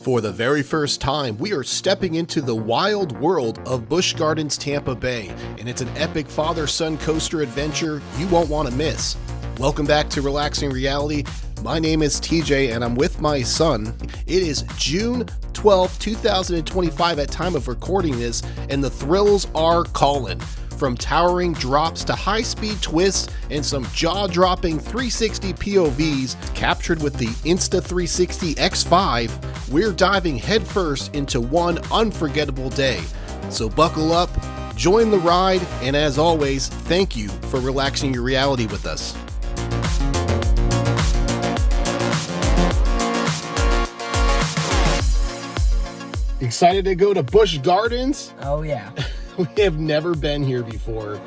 For the very first time, we are stepping into the wild world of Busch Gardens Tampa Bay, and it's an epic father-son coaster adventure you won't want to miss. Welcome back to Relaxing Reality. My name is TJ, and I'm with my son. It is June 12, 2025 at time of recording this, and the thrills are calling. From towering drops to high-speed twists and some jaw-dropping 360 POVs captured with the Insta360 X5, we're diving headfirst into one unforgettable day. So buckle up, join the ride, and as always, thank you for relaxing your reality with us. Excited to go to Busch Gardens? Oh yeah. We have never been here before.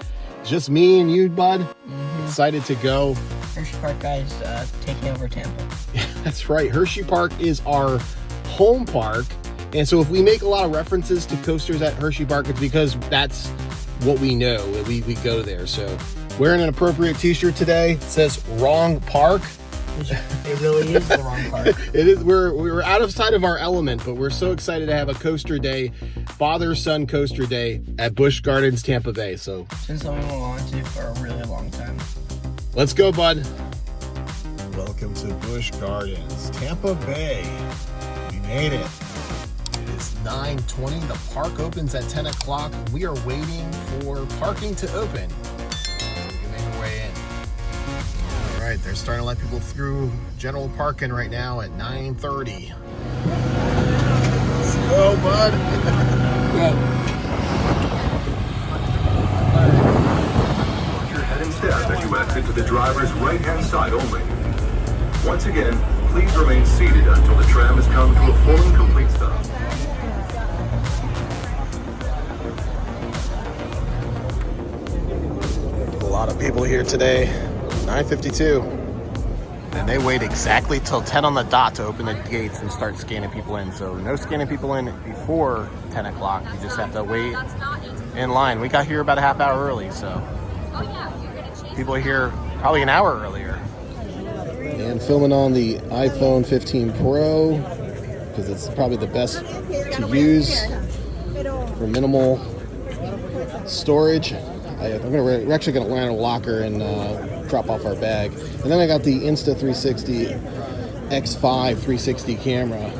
Just me and you, bud. Mm-hmm. Excited to go. Hershey Park guys taking over Tampa. That's right. Hershey Park is our home park. And so if we make a lot of references to coasters at Hershey Park, it's because that's what we know. We go there. So wearing an appropriate t-shirt today. It says wrong park. It really is the wrong park. It is. We're out of sight of our element, but we're so excited to have a coaster day, father-son coaster day at Busch Gardens Tampa Bay. So It's been something we wanted to for a really long time. Let's go, bud. Welcome to Busch Gardens Tampa Bay. We made it. It is 9:20. The park opens at 10 o'clock. We are waiting for parking to open so we can make our way in. All right, they're starting to let people through general parking right now at 9:30. Let's go, bud. Watch your head and step as you exit to the driver's right-hand side only. Once again, please remain seated until the tram has come to a full and complete stop. A lot of people here today. 9:52. And they wait exactly till 10 on the dot to open the gates and start scanning people in. So no scanning people in before 10 o'clock. You just have to wait in line. We got here about a half hour early, so people are here probably an hour earlier. And filming on the iPhone 15 Pro because it's probably the best to use for minimal storage. We're actually going to land a locker and drop off our bag. And then I got the Insta360 X5 360 camera.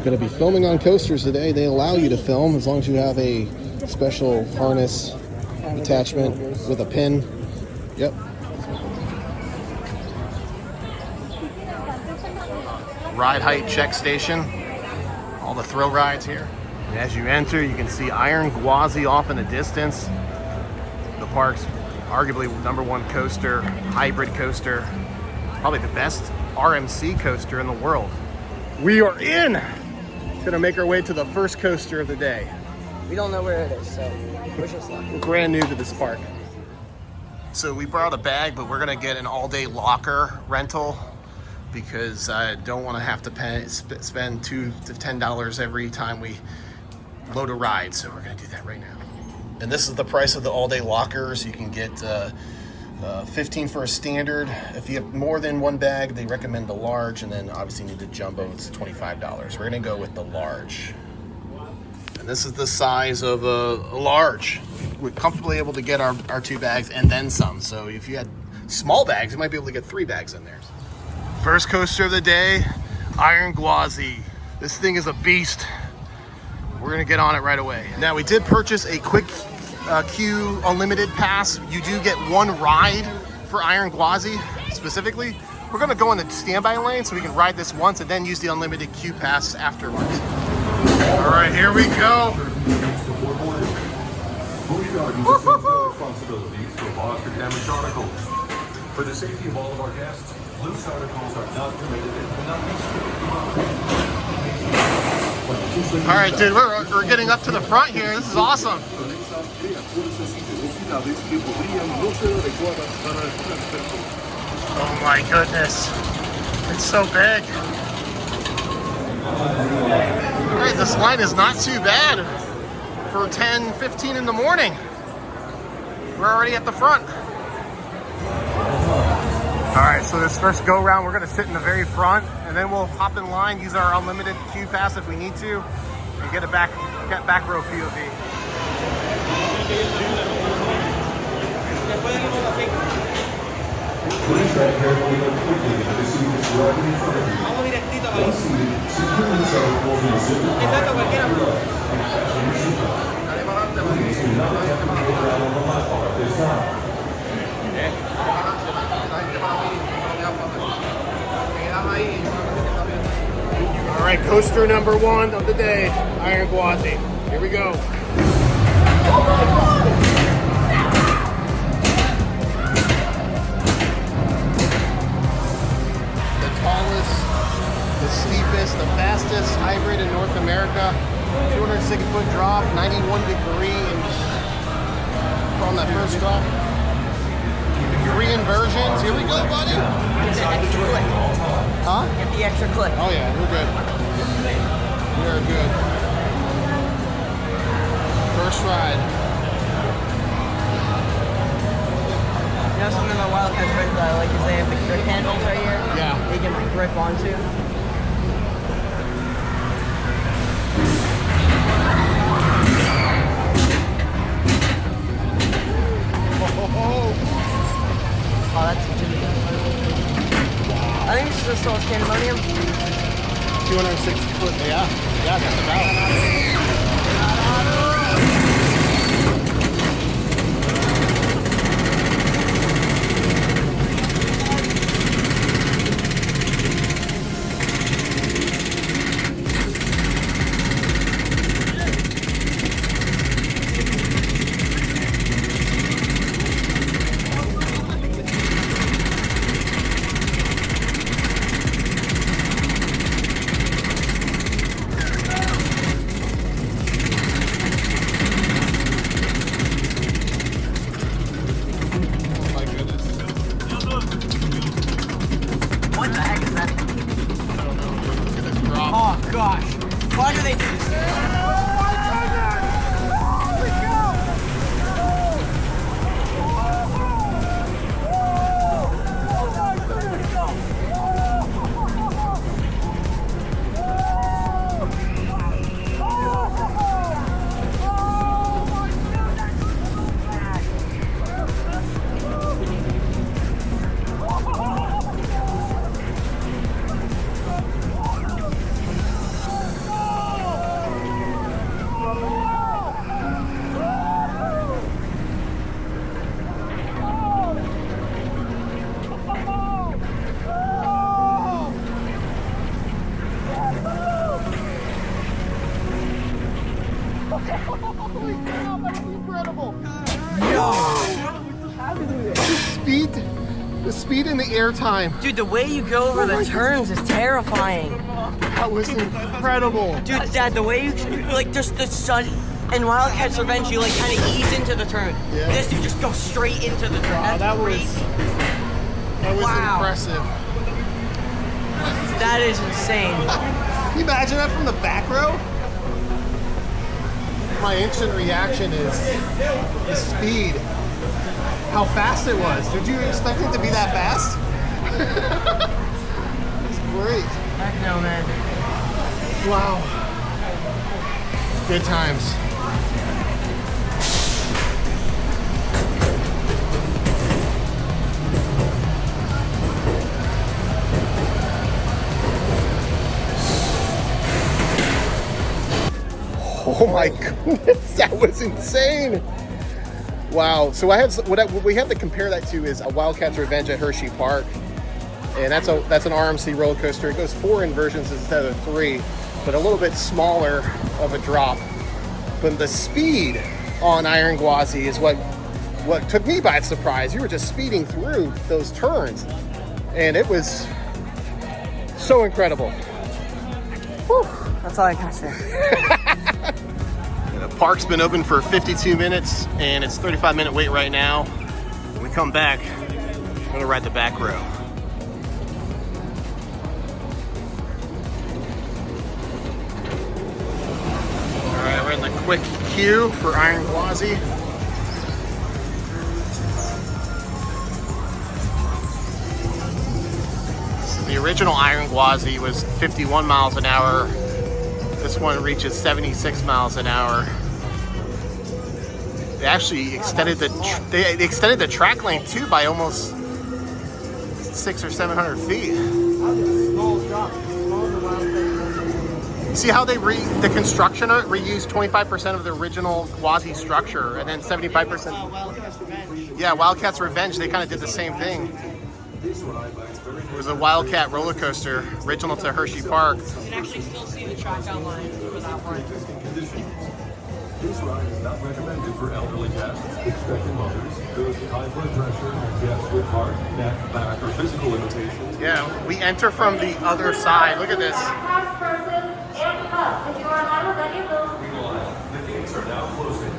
Going to be filming on coasters today. They allow you to film as long as you have a special harness attachment with a pin. Yep. Ride height check station. All the thrill rides here. And as you enter, you can see Iron Gwazi off in the distance. The park's arguably #1 coaster, hybrid coaster, probably the best RMC coaster in the world. We are in! Gonna make our way to the first coaster of the day. We don't know where it is, so wish us luck. We're brand new to this park. So we brought a bag, but we're gonna get an all-day locker rental because I don't want to have to spend $2 to $10 every time we load a ride. So we're gonna do that right now. And this is the price of the all-day lockers. You can get $15 for a standard. If you have more than one bag, they recommend the large, and then obviously you need the jumbo. It's $25. We're gonna go with the large. And this is the size of a large. We're comfortably able to get our 2 bags and then some. So if you had small bags, you might be able to get 3 bags in there. First coaster of the day, Iron Gwazi. This thing is a beast. We're gonna get on it right away. Now we did purchase a quick queue unlimited pass. You do get 1 ride for Iron Gwazi specifically. We're gonna go in the standby lane so we can ride this once and then use the unlimited queue pass afterwards. All right, here we go. Busch Gardens assumes no responsibilities for lost or damaged articles. For the safety of all of our guests, loose articles are not permitted and cannot be stored. All right, dude, we're getting up to the front here. This is awesome. Oh my goodness. It's so big. All right, this line is not too bad for 10:15 in the morning. We're already at the front. All right, so this first go round, we're gonna sit in the very front, and then we'll hop in line, use our unlimited queue pass if we need to, and get back row POV. Please tread carefully but quickly into the seat that's directly in front of you. Once seated, secure the cell phone and zip your pocket and fasten your seatbelt. Please do not attempt to move around on the platform at this time. All right, coaster number 1 of the day, Iron Gwazi. Here we go. The tallest, the steepest, the fastest hybrid in North America. 206-foot drop, 91 degree from that first drop. 3 inversions. Here we go, buddy. Get the extra click. Huh? Get the extra click. Oh yeah, we're good. We're good. First ride. You know something about Wildcat Rent that I like is they have the grip handles right here. Yeah. They can like grip onto. Oh, that's intimidating. I think this is the slowest pandemonium. 260 foot, yeah, that's about. Oh gosh. Why do they do this? The speed and the air time. Dude, the way you go over the turns is terrifying. That was incredible. Dude, Dad, the way you like just the sun and Wildcat's Revenge, you like kind of ease into the turn. Yeah. This you just go straight into the turn. Wow, that was Wow. impressive. That is insane. Can you imagine that from the back row? My instant reaction is the speed. How fast it was. Did you expect it to be that fast? It's great. Heck no, man. Wow. Good times. Oh my goodness, that was insane. Wow. So what we have to compare that to is a Wildcat's Revenge at Hershey Park. And that's an RMC roller coaster. It goes 4 inversions instead of 3, but a little bit smaller of a drop. But the speed on Iron Gwazi is what took me by surprise. You were just speeding through those turns, and it was so incredible. Whew, that's all I can say. The park's been open for 52 minutes, and it's 35-minute wait right now. When we come back, we're gonna ride the back row. All right, we're in the quick queue for Iron Gwazi. original Iron Gwazi was 51 miles an hour. This one reaches 76 miles an hour. They actually extended they extended the track length too by almost 600 or 700 feet. See how they the construction reused 25% of the original Gwazi structure, and then 75%. Yeah, Wildcat's Revenge. They kind of did the same thing. It was a Wildcat roller coaster, original to Hershey Park. You can actually still see the track outline for that one. This ride is not recommended for elderly guests, expectant mothers, those with high blood pressure, and guests with heart, neck, back, or physical limitations. Yeah, we enter from the other side. Look at this. The gates are now closing.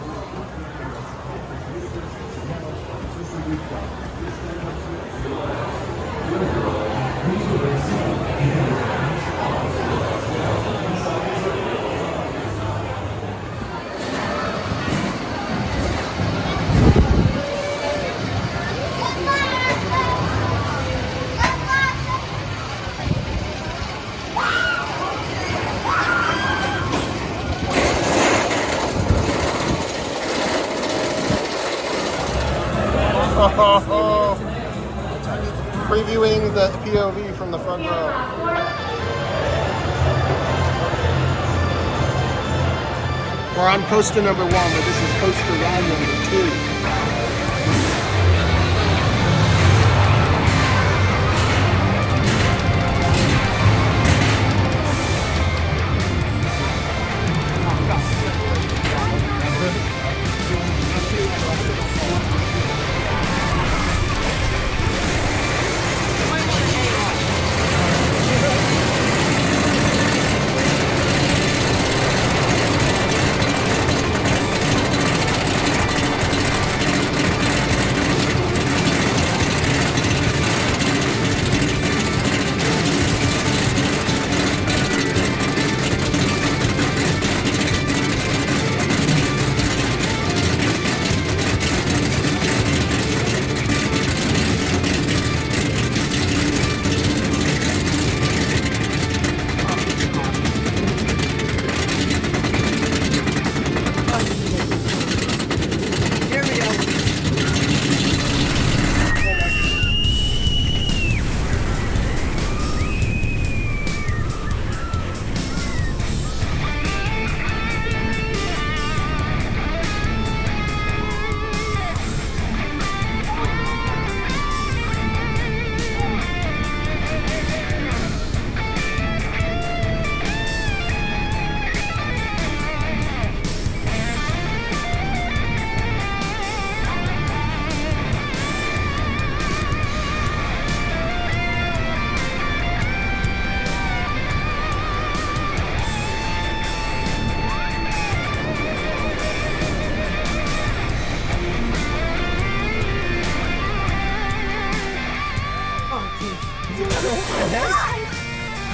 Previewing the POV from the front row. We're on coaster number 1, but this is coaster ride number 2.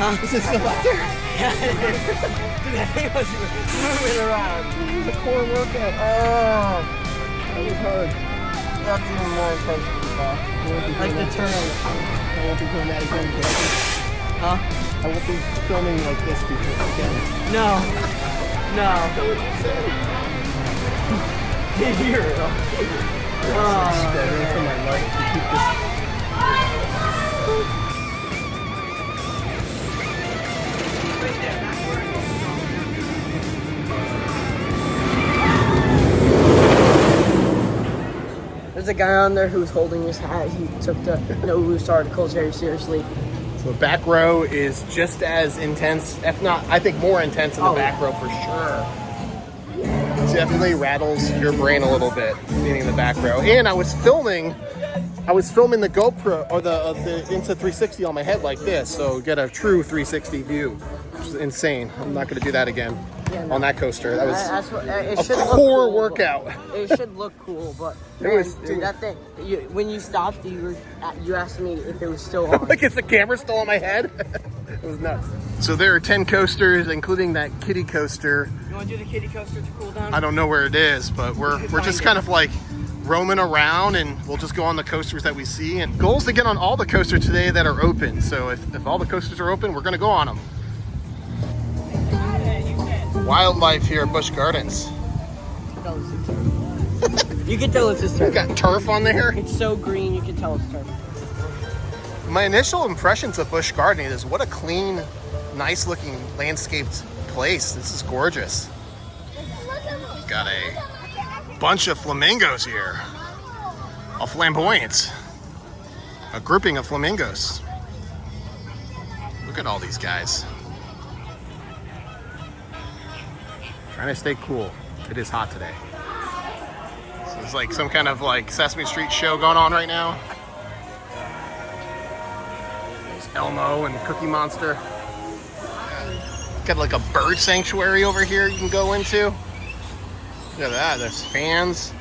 Huh? Is it still out there? Yeah, it is. Dude, that thing was moving around. It was a core workout. Oh, that was hard. That's even more intense than the ball. Like the turn on the phone. I won't be doing that again, Jackie. Huh? I won't be filming like this before again. No. No. Here. Better for my life to keep this. There's a guy on there who's holding his hat. He took the No Roost articles very seriously. So the back row is just as intense, if not, I think more intense in the back row for sure. It definitely rattles your brain a little bit, being in the back row. And I was filming the GoPro or the Insta360 on my head like this, so get a true 360 view, which is insane. I'm not going to do that again. Yeah, no. On that coaster. That was it should a look core cool, workout. It should look cool, but Dude, that thing. When you stopped, you asked me if it was still on. Like, is the camera still on my head? It was nuts. So there are 10 coasters, including that kiddie coaster. You want to do the kiddie coaster to cool down? I don't know where it is, but we're just kind of like roaming around, and we'll just go on the coasters that we see. And goal is to get on all the coasters today that are open. So if all the coasters are open, we're gonna go on them. Wildlife here at Busch Gardens. You can tell it's just We turf. got turf on there. It's so green, you can tell it's turf. My initial impressions of Busch Gardens is what a clean, nice looking landscaped place. This is gorgeous. Got a bunch of flamingos here. A flamboyant. A grouping of flamingos. Look at all these guys. Trying to stay cool. It is hot today. So it's like some kind of like Sesame Street show going on right now. There's Elmo and Cookie Monster. Got like a bird sanctuary over here you can go into. Look at that, there's fans.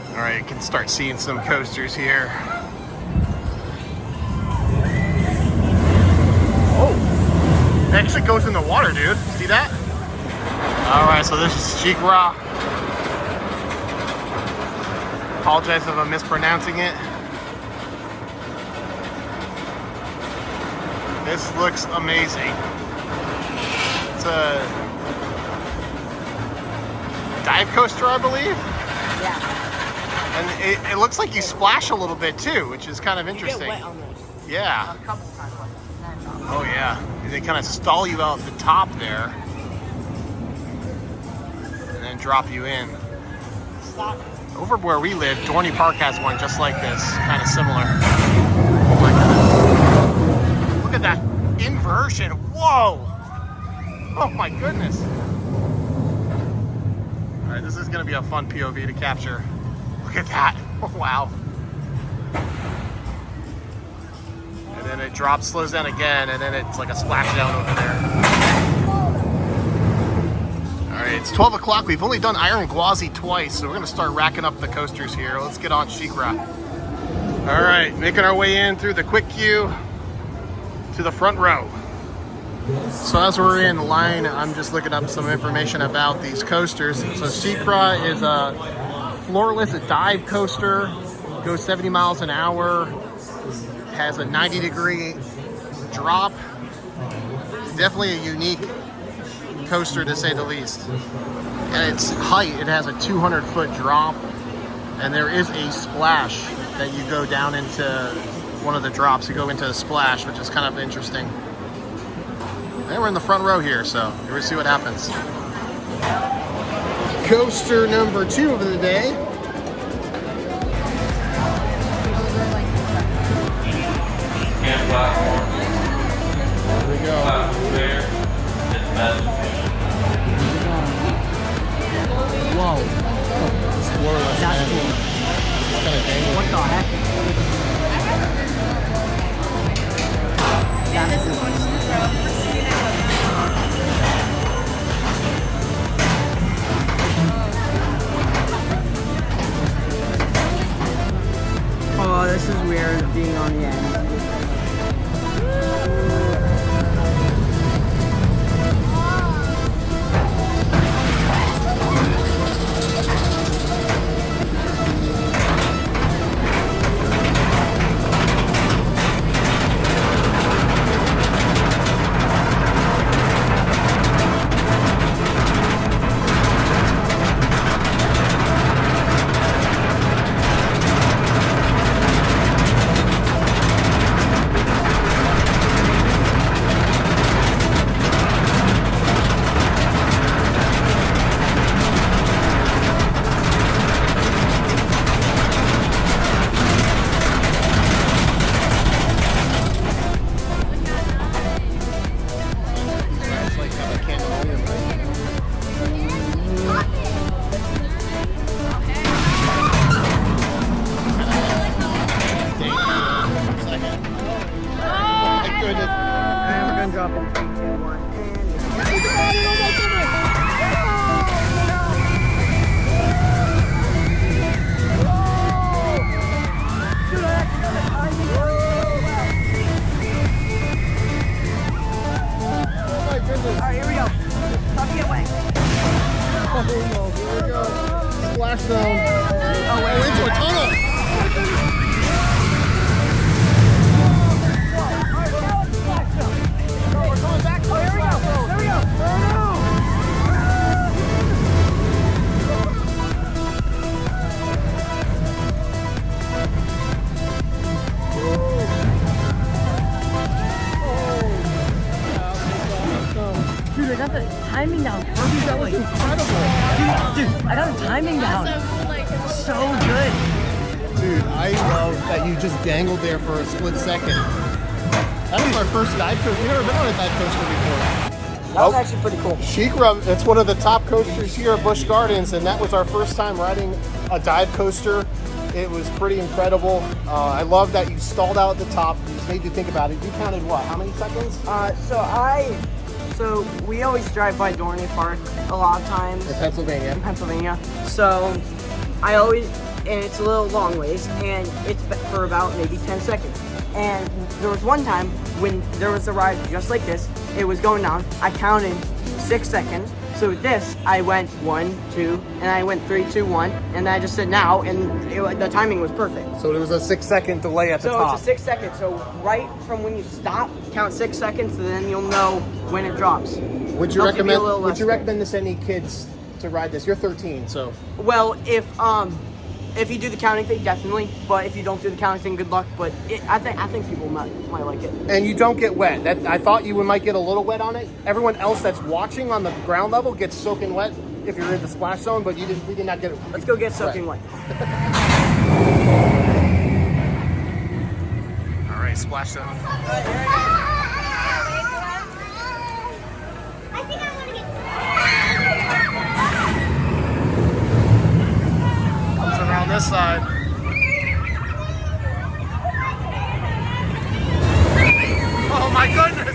All right, you can start seeing some coasters here. Oh, it actually goes in the water, dude. See that? All right, so this is SheiKra. Apologize if I'm mispronouncing it. This looks amazing. It's a dive coaster, I believe. Yeah. And it looks like you splash a little bit too, which is kind of interesting. You get wet on those. Yeah. A couple times. Oh yeah. They kind of stall you out at the top there, and then drop you in. Stop. Over where we live, Dorney Park has one just like this, kind of similar. Oh my goodness. Look at that inversion. Whoa! Oh my goodness. All right, this is gonna be a fun POV to capture. Look at that. Oh, wow. And then it drops, slows down again, and then it's like a splashdown over there. All right, it's 12 o'clock. We've only done Iron Gwazi twice, so we're gonna start racking up the coasters here. Let's get on SheiKra. All right, making our way in through the quick queue to the front row. So as we're in line, I'm just looking up some information about these coasters. So SheiKra is a floorless dive coaster, goes 70 miles an hour, has a 90-degree drop. Definitely a unique coaster to say the least. At its height, it has a 200-foot drop, and there is a splash that you go down into one of the drops. You go into a splash, which is kind of interesting. And we're in the front row here, so we'll see what happens. Coaster number 2 of the day. There we go. Whoa. It's floorless. That's cool. It's kind of dangling. What the heck? Yeah, this is Montu from Scenic. Oh, this is weird being on the end. splash zone. Oh, into a tunnel. Dude, I got the timing down perfectly. That was incredible. Dude, I got the timing down. So good. Dude, I love that you just dangled there for a split second. That was our first dive coaster. We've never been on a dive coaster before. That was actually pretty cool. SheiKra, it's one of the top coasters here at Busch Gardens, and that was our first time riding a dive coaster. It was pretty incredible. I love that you stalled out at the top. It made you think about it. You counted what? How many seconds? So we always drive by Dorney Park a lot of times In Pennsylvania. in Pennsylvania. So I always, and it's a little long ways, and it's for about maybe 10 seconds. And there was one time when there was a ride just like this. It was going down. I counted 6 seconds. So with this, I went 1, 2, and I went 3, 2, 1, and I just said now, and the timing was perfect. So there was a 6-second delay at the top. So it's a 6 seconds. So right from when you stop, count 6 seconds, and then you'll know when it drops. Would you Helps you be a little recommend? Would less you scared. recommend this to any kids to ride this? You're 13, so. Well, if you do the counting thing, definitely. But if you don't do the counting thing, good luck. But I think people might like it. And you don't get wet. I thought you might get a little wet on it. Everyone else that's watching on the ground level gets soaking wet if you're in the splash zone, but we did not get it. Let's go get soaking wet. All right, splash zone. Comes around this side. Oh my goodness!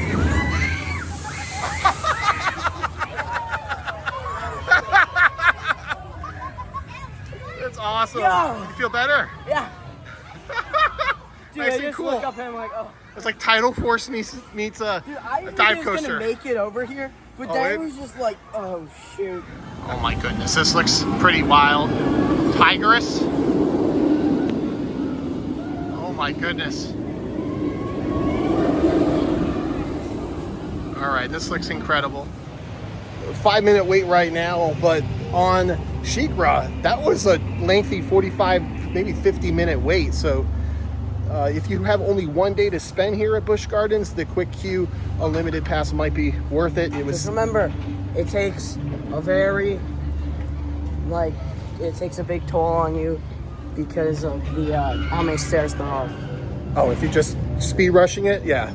That's awesome. Yo. You feel better? Yeah. Dude, Nice I and just cool. look up and I'm like, oh. It's like Tidal Force meets a Dude, I dive didn't think I was coaster. gonna make it over here, but Oh, then it- it was just like, oh shoot. Oh my goodness, this looks pretty wild. Tigris. Oh my goodness. All right, this looks incredible. 5-minute wait right now, but on SheiKra, that was a lengthy 45, maybe 50-minute wait. So if you have only one day to spend here at Busch Gardens, the quick queue unlimited pass might be worth it. It was. Just remember, it takes a big toll on you because of the how many stairs there are. Oh, if you're just speed rushing it, yeah.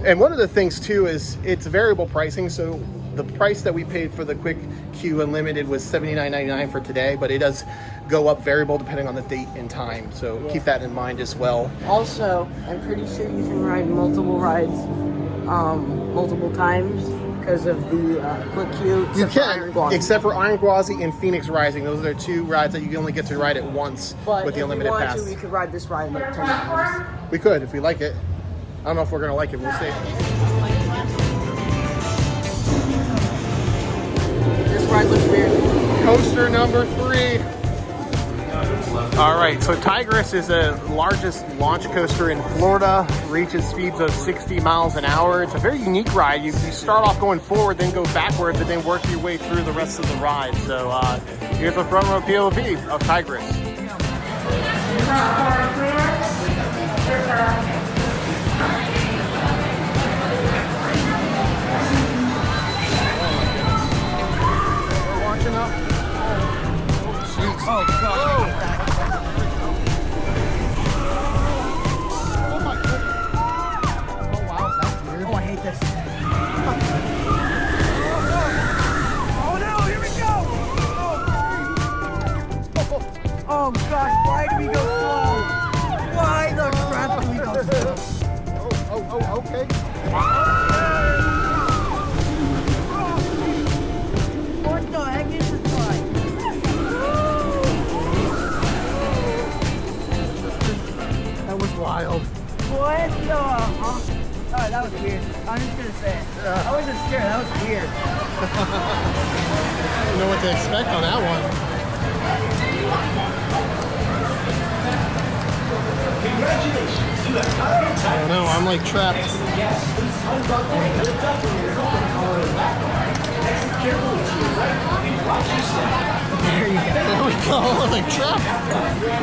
And one of the things too is it's variable pricing. So the price that we paid for the quick queue unlimited was $79.99 for today, but it does go up variable depending on the date and time. So keep that in mind as well. Also, I'm pretty sure you can ride multiple rides multiple times because of the quick queue. You except for Iron can, Gwazi. except for Iron Gwazi and Phoenix Rising. Those are the two rides that you only get to ride at once But with the if unlimited we wanted pass. to, we could ride this ride like 10 times. We could if we like it. I don't know if we're gonna like it. We'll see. This ride looks weird. Coaster number 3. All right, so Tigris is the largest launch coaster in Florida, reaches speeds of 60 miles an hour. It's a very unique ride. You start off going forward, then go backwards, and then work your way through the rest of the ride. So here's a front row POV of Tigris. We're launching up. Oh, God. Oh my goodness. Oh wow, that's weird. Oh, I hate this. Oh no, here we go! Oh gosh, why do we go slow? Why the crap do we go slow? Oh, okay. What the heck is this ride? That was wild. What the? Alright, that was weird. I'm just gonna say it. I wasn't scared, that was weird. I don't know what to expect on that one. I don't know, I'm like trapped. There you go. There we go, I'm like trapped.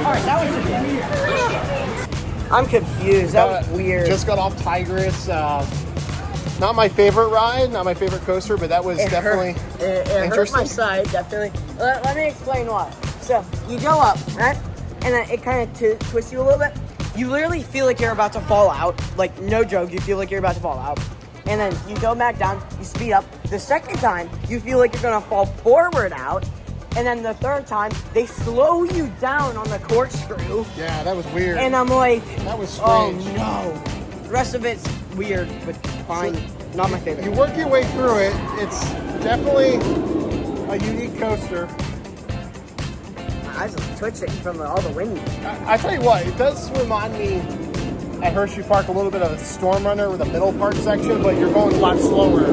Alright, that was just weird. I'm confused. That was weird. Just got off Tigris. Not my favorite ride, not my favorite coaster, but that was definitely it hurt interesting. my side, definitely. Let me explain why. So, you go up, right? And then it kind of twists you a little bit. You literally feel like you're about to fall out. Like, no joke, you feel like you're about to fall out. And then you go back down, you speed up. The second time, you feel like you're gonna fall forward out. And then the third time, they slow you down on the corkscrew. Yeah, that was weird. And I'm like, that was oh strange. no. The rest of it's weird, but fine. Not my favorite. You work your way through it. It's definitely a unique coaster. My eyes are twitching from all the wind. I tell you what, it does remind me at Hershey Park a little bit of Storm Runner with a middle part section, but you're going a lot slower.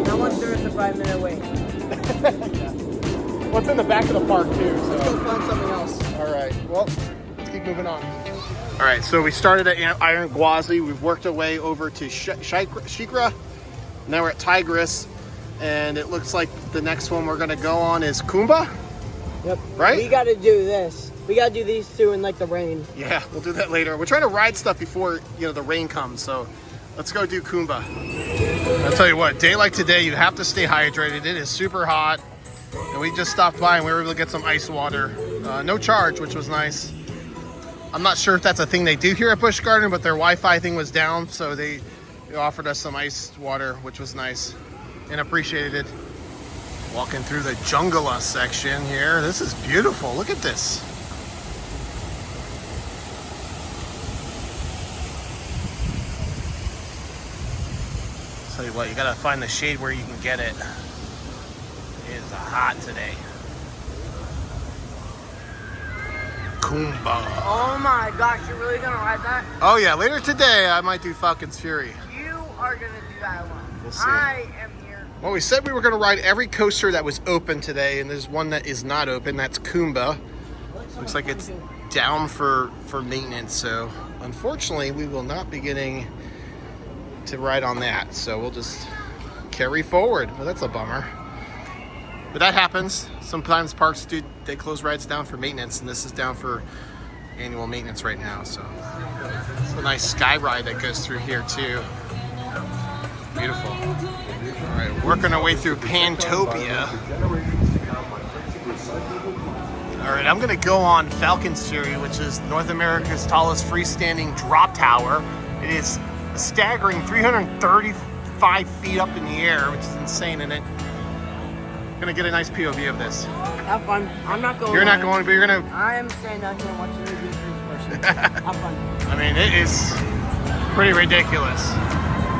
How much there is a 5-minute wait? Yeah. Well, it's in the back of the park too, so. Let's go find something else. All right, well, let's keep moving on. All right, so we started at Iron Gwazi. We've worked our way over to SheiKra. Now we're at Tigris, and it looks like the next one we're gonna go on is Kumba. Yep. Right? We gotta do this. We gotta do these two in like the rain. Yeah, we'll do that later. We're trying to ride stuff before, you know, the rain comes, so let's go do Kumba. I'll tell you what, day like today, you have to stay hydrated. It is super hot, and we just stopped by and we were able to get some ice water. No charge, which was nice. I'm not sure if that's a thing they do here at Busch Garden, but their Wi-Fi thing was down, so they offered us some ice water, which was nice and appreciated. Walking through the Jungla section here. This is beautiful. Look at this. Tell you what, you gotta find the shade where you can get it. It is hot today. Kumba. Oh my gosh, you're really gonna ride that? Oh yeah, later today I might do Falcon's Fury. You are gonna do that one. We'll see. I am here. Well, we said we were gonna ride every coaster that was open today, and there's one that is not open. That's Kumba. Looks like it's down for maintenance, so unfortunately we will not be getting to ride on that. So we'll just carry forward. Well, that's a bummer. But that happens. Sometimes parks they close rides down for maintenance, and this is down for annual maintenance right now. So it's a nice sky ride that goes through here too. Beautiful. All right, working our way through Pantopia. All right, I'm gonna go on Falcon's Fury, which is North America's tallest freestanding drop tower. It is a staggering 335 feet up in the air, which is insane, and gonna get a nice POV of this. Have fun. I'm not going. You're not going, but you're gonna. I am staying down here and watching the reviews for this person. Have fun. I mean, it is pretty ridiculous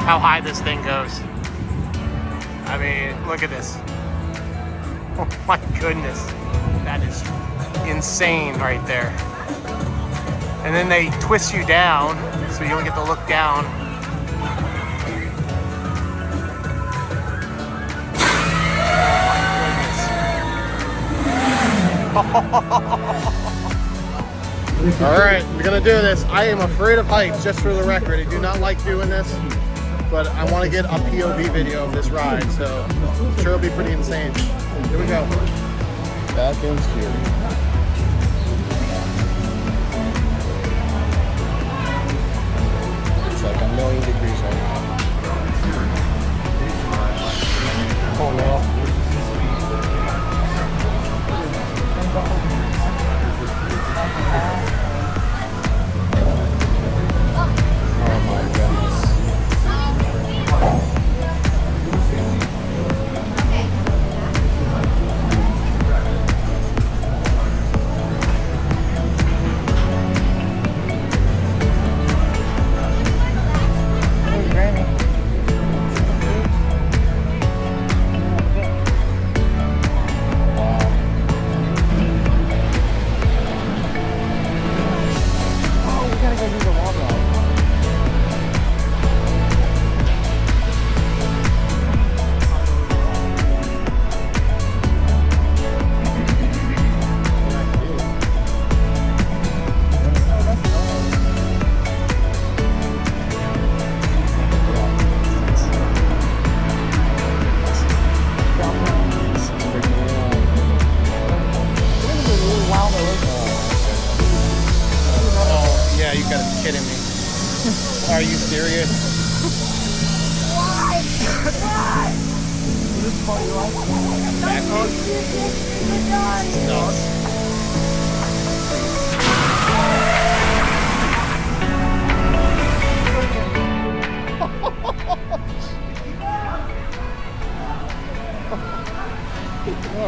how high this thing goes. I mean, look at this. Oh my goodness. That is insane right there. And then they twist you down, so you only get to look down. All right, we're gonna do this. I am afraid of heights, just for the record. I do not like doing this, but I want to get a POV video of this ride, so I'm sure it'll be pretty insane. Here we go. Falcon's Fury. It's like 1,000,000 degrees right now. Oh no. Oh my goodness. Hey, Granny. All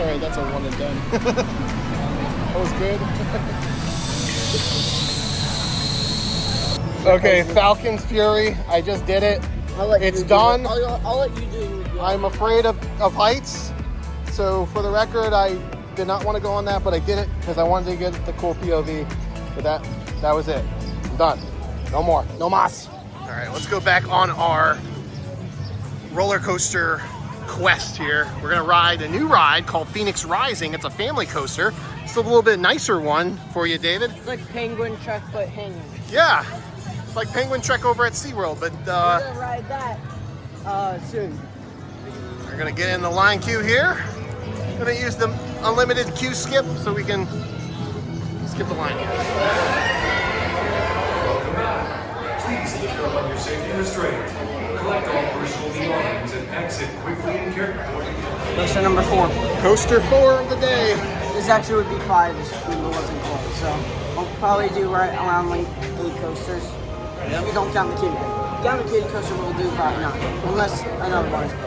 right, that's a one and done. That was good. Okay, Falcon's Fury. I just did it. It's done. I'll let you do it. I'm afraid of heights. So for the record, I did not want to go on that, but I did it because I wanted to get the cool POV. But that was it. I'm done. No more. No mas. All right, let's go back on our roller coaster quest here. We're gonna ride a new ride called Phoenix Rising. It's a family coaster. It's a little bit nicer one for you, David. It's like Penguin Trek, but hanging. Yeah, it's like Penguin Trek over at SeaWorld, but We're gonna ride that soon. we're gonna get in the line queue here. Gonna use the unlimited queue skip so we can skip the line here. Welcome back. Please keep on your safety restraint. Collect all personal belongings and exit quickly and carefully. Coaster number 4. Coaster 4 of the day. This actually would be 5 if it wasn't cold. So we'll probably do right around like 8 coasters. If we don't count the kiddie. Count the kiddie coaster, we'll do probably 9, unless another one is closed.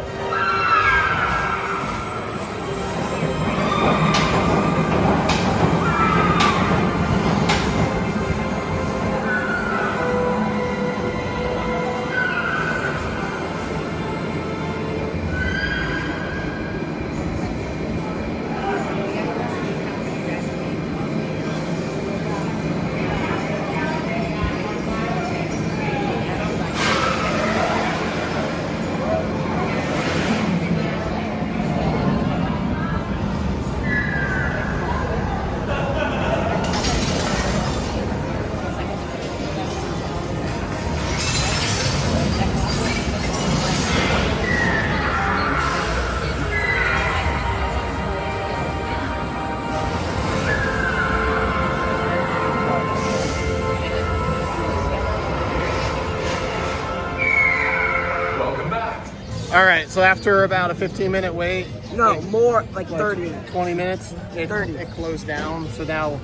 All right, so after about a 15-minute wait, No, more like 30. 20 minutes, it 30. closed down. So now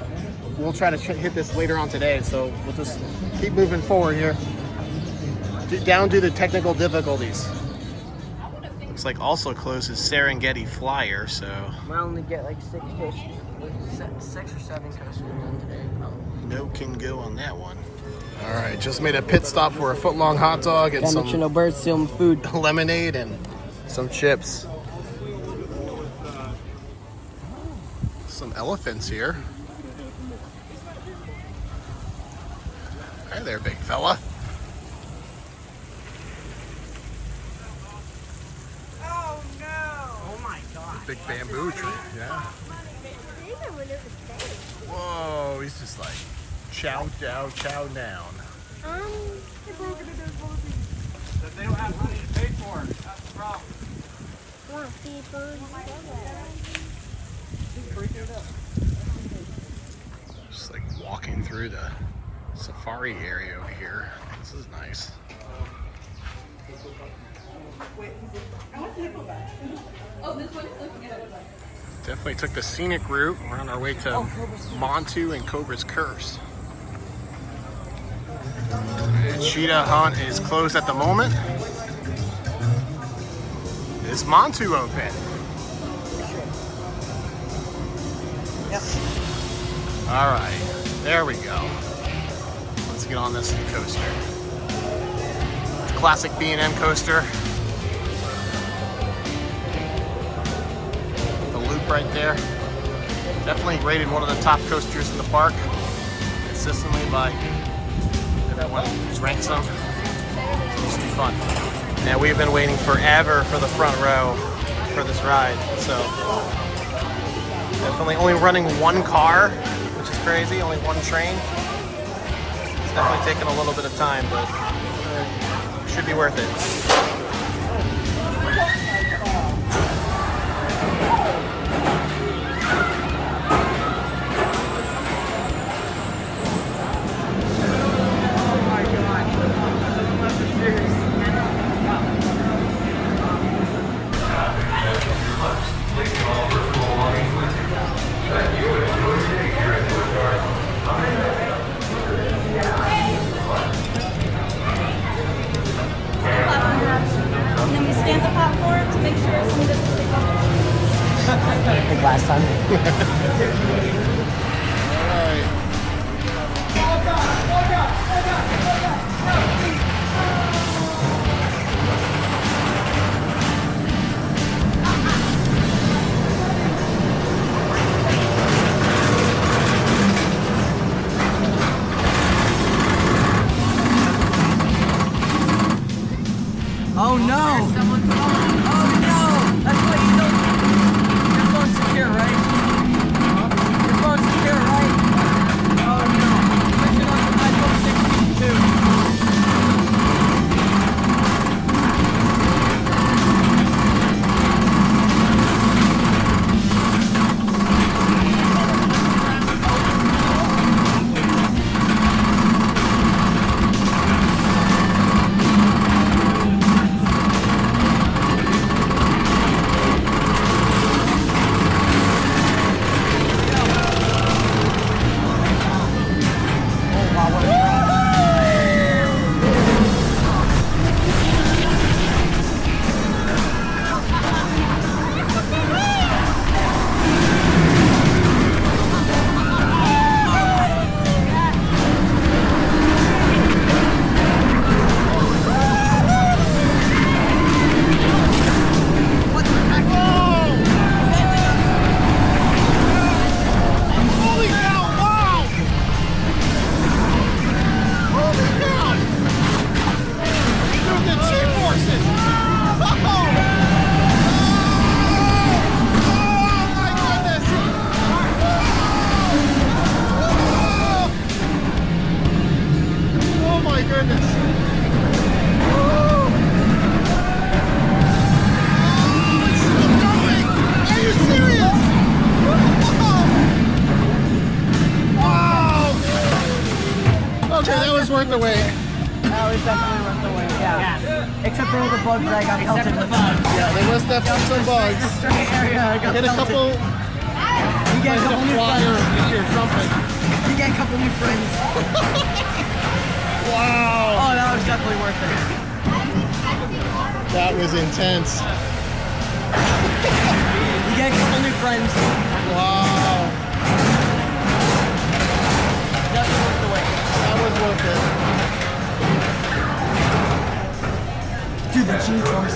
we'll try to hit this later on today. So we'll just keep moving forward here. Down due to technical difficulties. Looks like also closes Serengeti Flyer, so I only get like 6 coasters, 6 or 7 coasters done today. no can go on that one. All right, just made a pit stop for a foot-long hot dog and Gotta make sure some no birds steal my food. lemonade and some chips. Some elephants here. Hi there, big fella. Oh no! Oh my god. Big bamboo tree, yeah. Whoa, he's just like chow down. That they don't have money to pay for it. That's the problem. Just like walking through the safari area over here. This is nice. Definitely took the scenic route. We're on our way to Montu and Cobra's Curse. And cheetah hunt is closed at the moment. Is Montu open? Yep. All right, there we go. Let's get on this new coaster. Classic B&M coaster. The loop right there. Definitely rated one of the top coasters in the park. Consistently by everyone who's ranked some. It's to be fun. Now we've been waiting forever for the front row for this ride. So definitely only running one car, which is crazy, only one train. It's definitely taken a little bit of time, but should be worth it. Like last time. Oh no! Oh no! That's what you don't. Your phone's secure, right? Your phone's secure, right? Oh no! Push it on the iPhone 16 too. Worth the wait. That was definitely worth the wait, yeah. Except for all the bugs I got pelted with. Yeah, there was definitely some bugs. Area I got Hit a pelted. couple. You get a couple new friends. Or something. You get a couple new friends. Wow. Oh, that was definitely worth it. That was intense. You get a couple new friends. Wow. Definitely worth the wait. That was worth it. Dude, the G-force.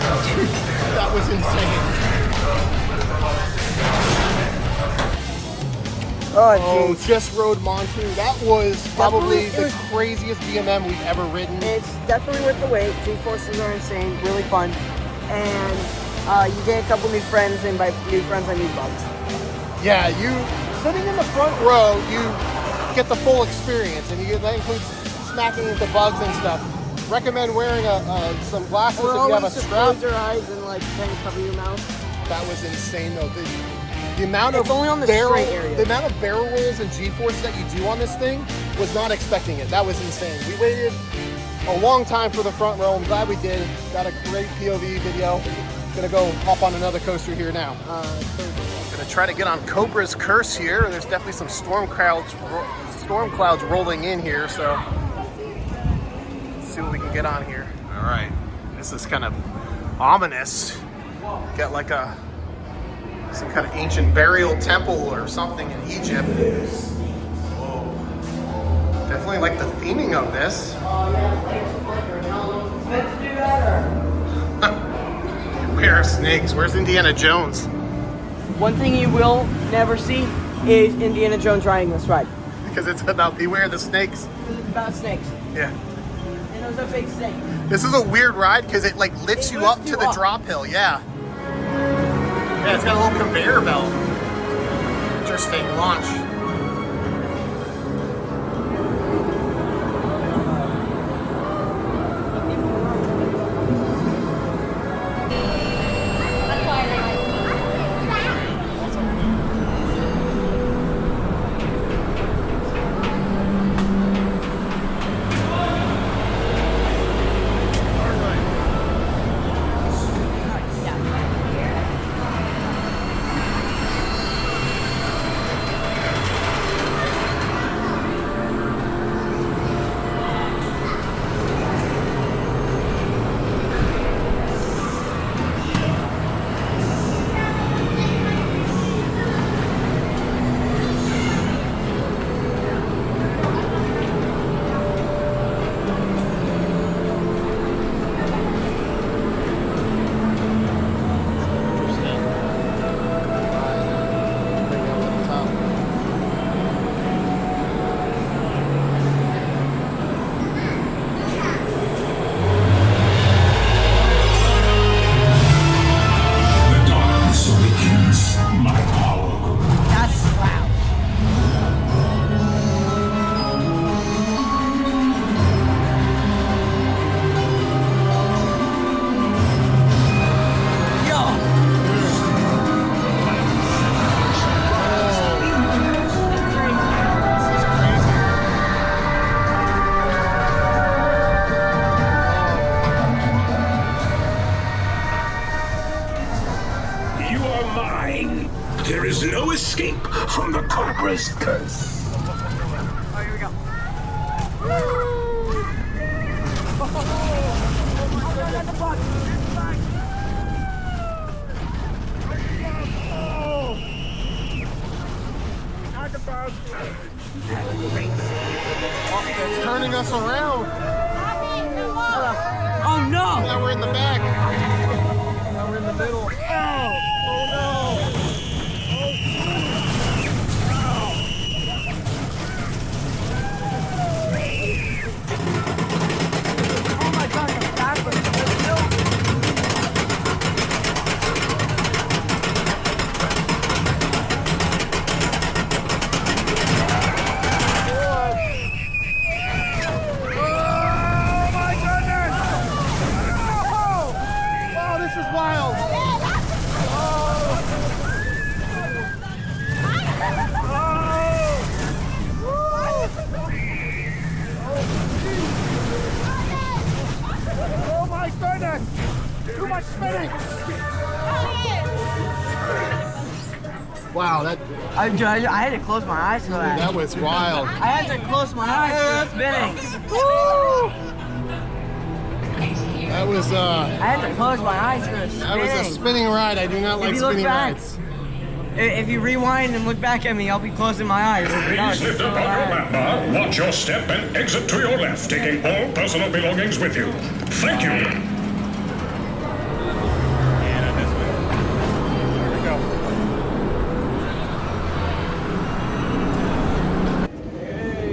That was insane. Oh, just rode Montu. That was probably the craziest BMM we've ever ridden. It's definitely worth the wait. G-forces are insane, really fun. And you get a couple new friends, and by new friends I mean bugs. Yeah, you sitting in the front row, you get the full experience, and that includes smacking into bugs and stuff. Recommend wearing some glasses if you have a strap. Close your eyes and like kind of cover your mouth. That was insane though. The amount It's of only on the barrel, straight area. the amount of barrel rolls and G-force that you do on this thing was not expecting it. That was insane. We waited a long time for the front row. I'm glad we did. Got a great POV video. Gonna go hop on another coaster here now. Gonna try to get on Cobra's curse here. There's definitely some storm clouds rolling in here, so let's see what we can get on here. All right, this is kind of ominous. Got like some kind of ancient burial temple or something in Egypt. Whoa. Definitely like the theming of this. Let's do that. Where are snakes? Where's Indiana Jones? One thing you will never see is Indiana Jones riding this ride. Because it's about beware the snakes. It's about snakes. Yeah. And there's a big snake. This is a weird ride because it like lifts you up to the drop hill. Yeah. Yeah, it's got a little conveyor belt. Interesting launch. are mine. There is no escape from the Cobra's curse. Oh, here we go. It's turning us around. Oh no! Now we're in the back. Now we're in the middle. Oh no! Oh my god, the backwards. Wow, that I had to close my eyes for that. that was wild. I had to close my eyes for spinning. That was I had to close my eyes for spinning. that was a spinning ride. I do not like If you look spinning back, rides. if you rewind and look back at me, I'll be closing my eyes. Please lift up on your lap bar, watch your step, and exit to your left, taking all personal belongings with you. Thank you.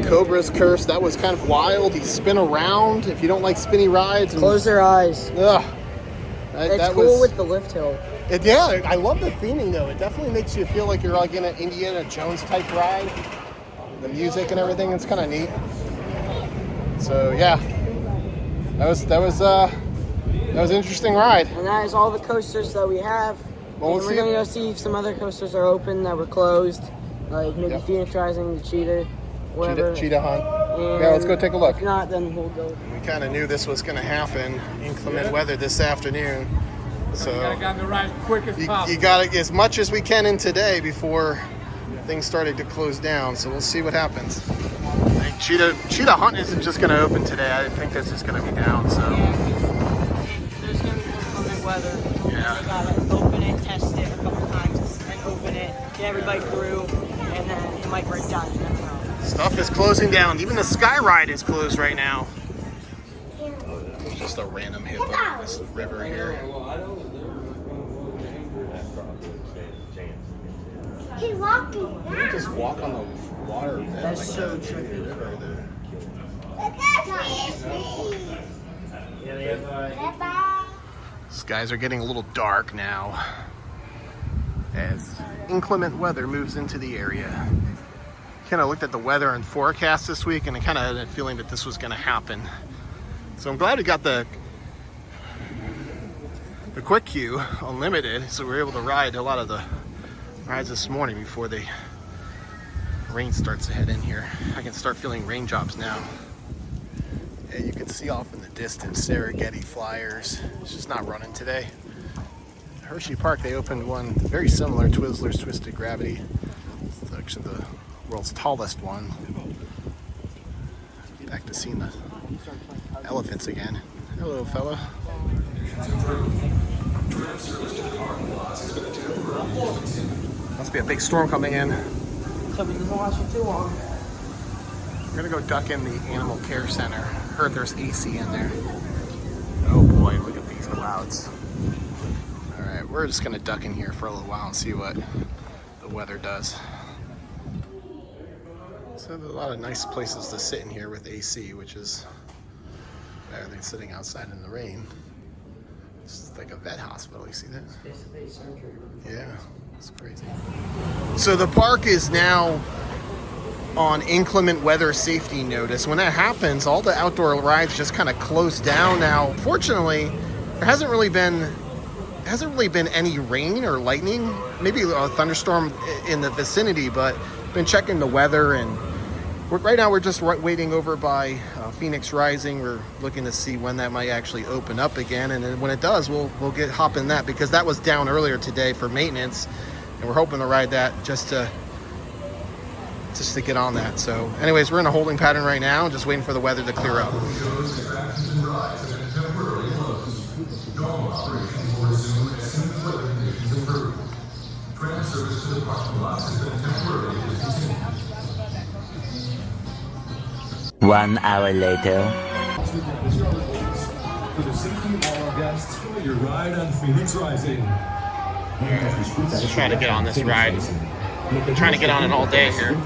Cobra's curse. That was kind of wild. He spin around. If you don't like spinny rides, and, Close their eyes. ugh, It's that cool was, with the lift hill. yeah, I love the theming though. It definitely makes you feel like you're like in an Indiana Jones type ride. The music and everything, it's kind of neat. So yeah, that was an interesting ride. And that is all the coasters that we have. Well, And we'll we're see. gonna go see if some other coasters are open that were closed, like maybe Yep. Phoenix Rising, the Cheetah, whatever. Cheetah hunt. And Yeah, let's go take a look. If not, then we'll go. We kind of knew this was going to happen. Inclement weather this afternoon. So Got the ride quick as possible. you got as much as we can in today before things started to close down. So we'll see what happens. Like Cheetah hunt isn't just going to open today. I think this is going to be down. So There's gonna be inclement weather. Yeah. We gotta open it, test it a couple times, and open it, get everybody through, and then it might break down. You never know. stuff is closing down. Even the Sky Ride is closed right now. There's just a random hippo in this river here. He's walking You down. just walk on the water. That's so trippy. Look at me. Skies are getting a little dark now as inclement weather moves into the area. Kind of looked at the weather and forecast this week, and I kind of had a feeling that this was going to happen. So I'm glad we got the quick queue unlimited, so we were able to ride a lot of the rides this morning before the rain starts to head in here. I can start feeling raindrops now. Yeah, you can see off in the distance Serengeti Flyers. It's just not running today. Hershey Park, they opened one very similar, Twizzlers Twisted Gravity. It's actually the world's tallest one. Back to seeing the elephants again. Hello, fella. Must be a big storm coming in. So we doesn't last for too long. We're gonna go duck in the animal care center. Heard there's AC in there. Oh boy, look at these clouds. All right, we're just gonna duck in here for a little while and see what the weather does. So there's a lot of nice places to sit in here with AC, which is better than sitting outside in the rain. It's like a vet hospital, you see that? Yeah, it's crazy. So the park is now on inclement weather safety notice. When that happens, all the outdoor rides just kind of close down now. Fortunately, there hasn't really been any rain or lightning, maybe a thunderstorm in the vicinity, but been checking the weather, and right now we're just waiting over by Phoenix Rising. We're looking to see when that might actually open up again, and then when it does, we'll hop in that, because that was down earlier today for maintenance, and we're hoping to ride that just to get on that. So anyways, we're in a holding pattern right now, just waiting for the weather to clear up. Normal operations will resume as soon as weather conditions improve. Tram service to the parking lots has been temporarily discontinued. 1 hour later. For the safety of all our guests, enjoy your ride on Phoenix Rising. Just trying to get on this ride. I'm trying to get on it all day here.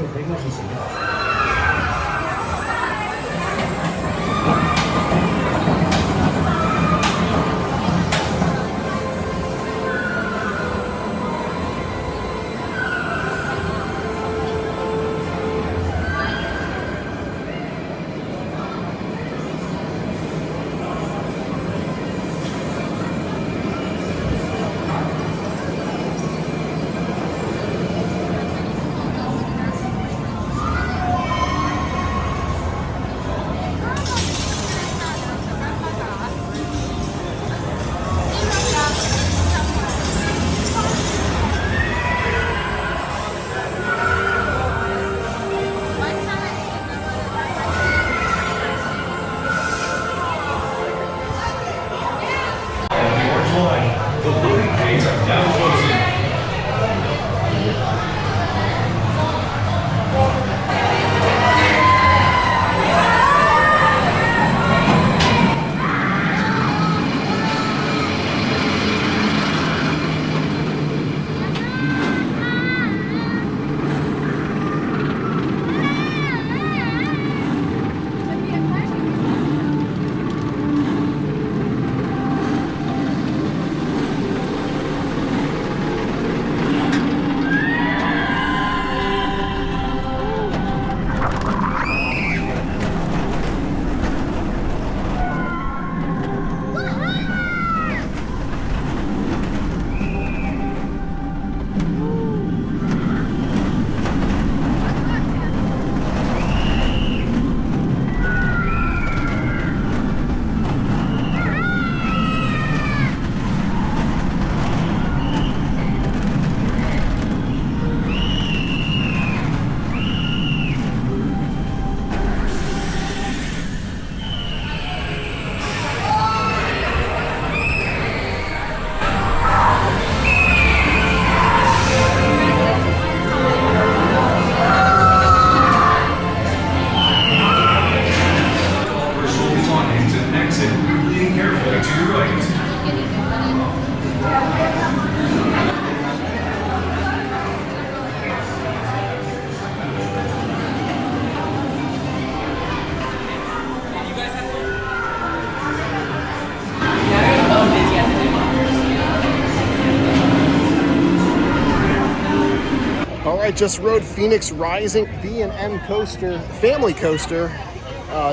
I just rode Phoenix Rising B&M coaster, family coaster.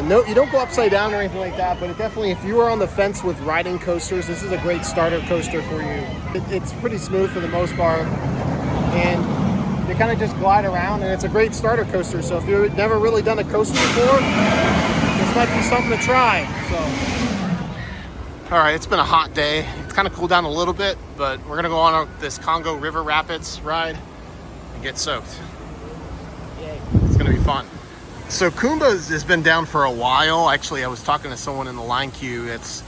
No, you don't go upside down or anything like that, but it definitely, if you are on the fence with riding coasters, this is a great starter coaster for you. It's pretty smooth for the most part, and you kind of just glide around, and it's a great starter coaster. So if you've never really done a coaster before, this might be something to try. So, all right, it's been a hot day. It's kind of cooled down a little bit, but we're gonna go on this Congo River Rapids ride and get soaked. Yay. It's gonna be fun. So Kumba has been down for a while. Actually, I was talking to someone in the line queue that's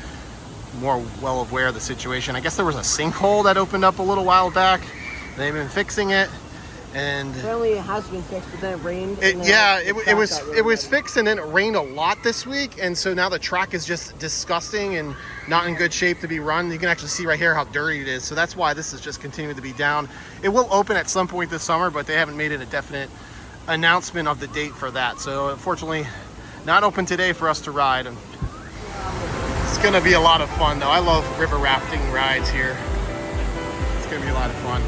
more well aware of the situation. I guess there was a sinkhole that opened up a little while back. They've been fixing it, and apparently it has been fixed, but then it rained. It was fixed, and then it rained a lot this week, and so now the track is just disgusting and not in good shape to be run. You can actually see right here how dirty it is. So that's why this is just continuing to be down. It will open at some point this summer, but they haven't made it a definite announcement of the date for that. So unfortunately, not open today for us to ride. It's gonna be a lot of fun though. I love river rafting rides here. It's gonna be a lot of fun.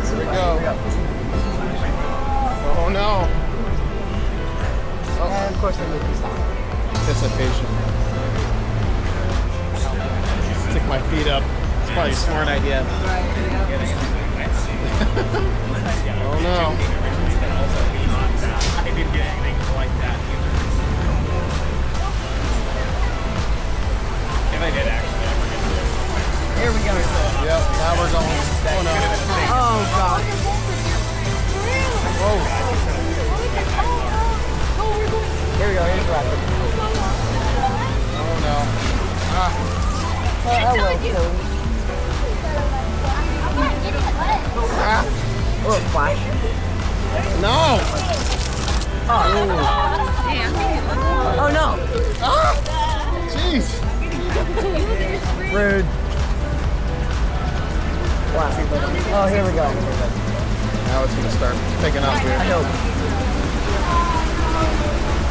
Here we go. Oh no. Oh, of course I need to stop. Anticipation. Stick my feet up. It's probably a smart idea. Oh no. think it actually ever gets there. Here we go. Yep, now we're going. Oh no. Oh god. Whoa. Here we go. Here's the rapid. Oh no. Ah. Hello. Ah. Oh, flash. No. Oh no. Ah. Jeez. Rude. Wow. Oh, here we go. Now it's gonna start picking up here. I hope.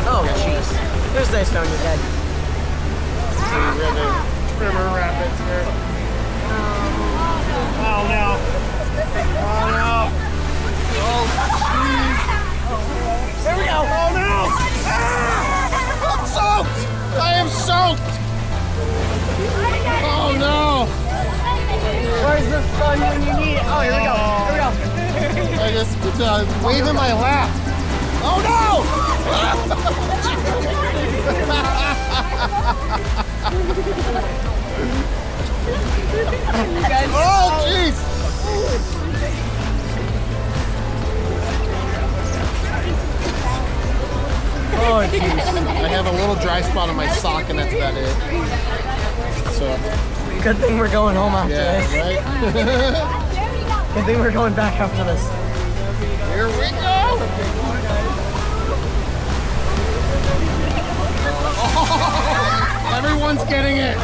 Oh, jeez. There's the stone you're dead. River Rapids here. Oh no. Oh no. Oh jeez. Here we go. Oh no. Ah! I'm soaked. I am soaked. Oh no. Where's the sun when you need it? Oh, here we go. Here we go. I just waving my lap. Oh no! Oh jeez! Oh jeez! I have a little dry spot on my sock, and that's about it. So. Good thing we're going home after this. Right? Good thing we're going back after this. Here we go! Oh, everyone's getting it!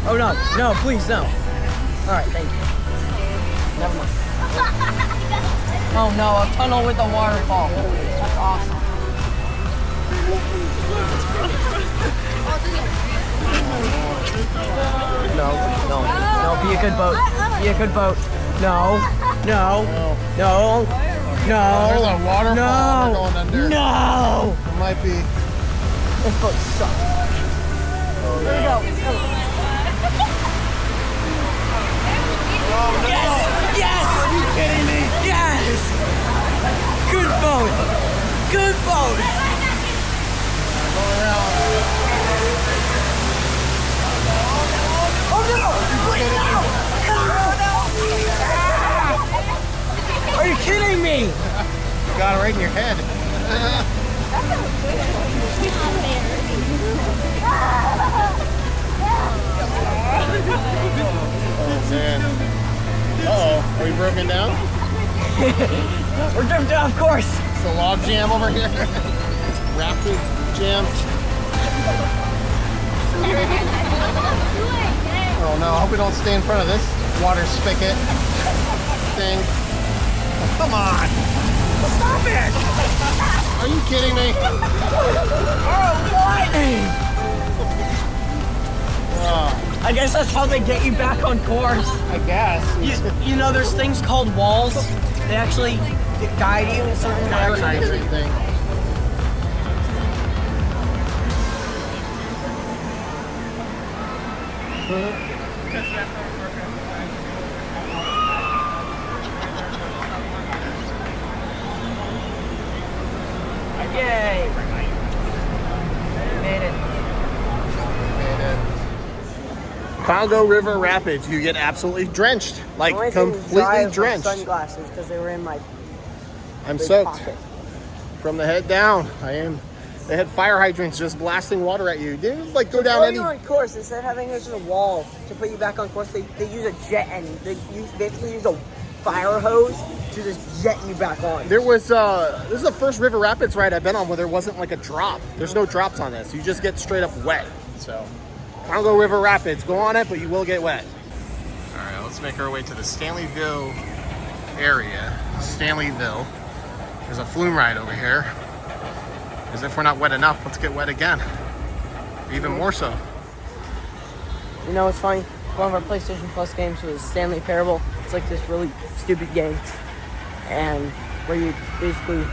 Oh no, no, please, no. Alright, thank you. Never mind. Oh no, a tunnel with a waterfall. That's awesome. No, be a good boat. Be a good boat. No, no, no, no. There's a waterfall no, we're going under. No! It might be. This boat sucks. Here we go. Yes! Yes! Are you kidding me? Yes! Good boat! Good boat! Go around. Oh no! Wait, no! No! Are you kidding me? You got it right in your head. Oh man. Uh-oh, are we broken down? We're drifting, of course. It's the log jam over here. Rapid jam. Oh no, I hope we don't stay in front of this water spigot thing. Come on! Stop it! Are you kidding me? Oh, I guess that's how they get you back on course. I guess. You know, there's things called walls. They actually guide you in certain directions. Thing. Yay! Made it. Congo River Rapids, you get absolutely drenched, like Only thing completely dry was my drenched. sunglasses because they were in my I'm big soaked pocket. from the head down. I am. They had fire hydrants just blasting water at you. Didn't like go down While any. you're on course, instead of having just a wall to put you back on course, they use a jet engine. They basically use a fire hose to just jet you back on. There was this is the first river rapids ride I've been on where there wasn't like a drop. There's no drops on this. You just get straight up wet. So Congo River Rapids, go on it, but you will get wet. All right, let's make our way to the Stanleyville area. Stanleyville. There's a flume ride over here. As if we're not wet enough, let's get wet again. Even more so. You know what's funny? One of our PlayStation Plus games was Stanley Parable. It's like this really stupid game. And where you basically,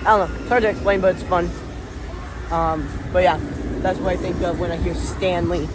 I don't know, it's hard to explain, but it's fun. But yeah, that's what I think of when I hear Stanley.